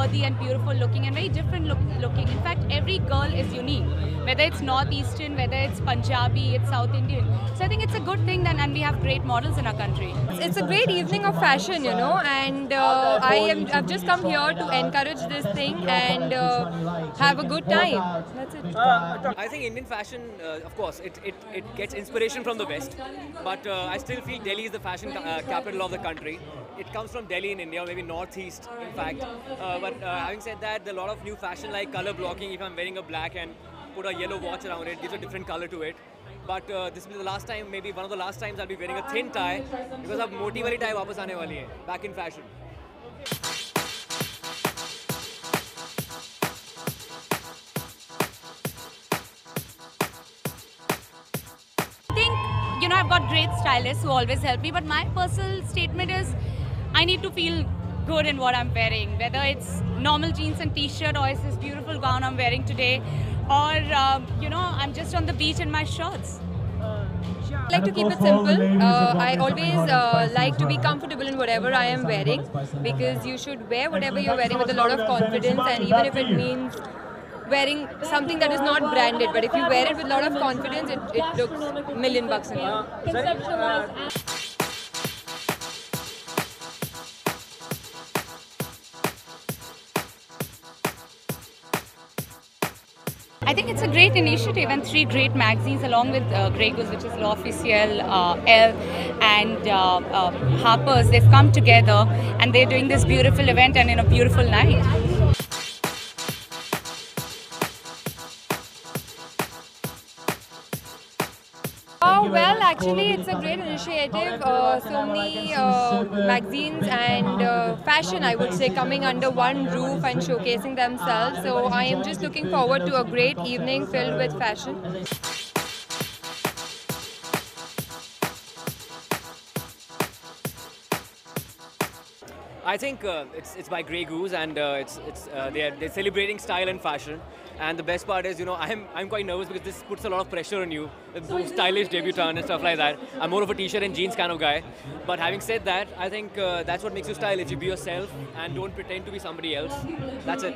worthy and beautiful looking and very different looking. In fact, every girl is unique, whether it's Northeastern, whether it's Punjabi, it's South Indian. So I think it's a good thing that, and we have great models in our country. It's a great evening of fashion, you know, and I've just come here to encourage this thing and have a good time. That's it. I think Indian fashion, of course, it gets inspiration from the West, but I still feel Delhi is the fashion capital of the country. It comes from Delhi in India, or maybe Northeast, in fact. But having said that, there are a lot of new fashion like color blocking. If I'm wearing a black and put a yellow watch around it, gives a different color to it. But this will be the last time, maybe one of the last times I'll be wearing a thin tie because अब मोटी वाली tie वापस आने वाली है, back in fashion. I think, I've got great stylists who always help me, but my personal statement is I need to feel good in what I'm wearing, whether it's normal jeans and t-shirt or it's this beautiful gown I'm wearing today, or, I'm just on the beach in my shorts. I like to keep it simple. I always like to be comfortable in whatever I am wearing, because you should wear whatever you're wearing with a lot of confidence, and even if it means wearing something that is not branded, but if you wear it with a lot of confidence, it looks $1 million in you. I think it's a great initiative, and 3 great magazines along with Grey Goose, which is L'Officiel, Elle and Harper's, they've come together and they're doing this beautiful event and in a beautiful night. Well, actually, it's a great initiative. So many magazines and fashion, I would say, coming under one roof and showcasing themselves. So I am just looking forward to a great evening filled with fashion. I think it's by Grey Goose, and they're celebrating style and fashion. And the best part is, I'm quite nervous because this puts a lot of pressure on you, with stylish debutant and stuff like that. I'm more of a t-shirt and jeans kind of guy. But having said that, I think that's what makes you stylish. You be yourself and don't pretend to be somebody else. That's it.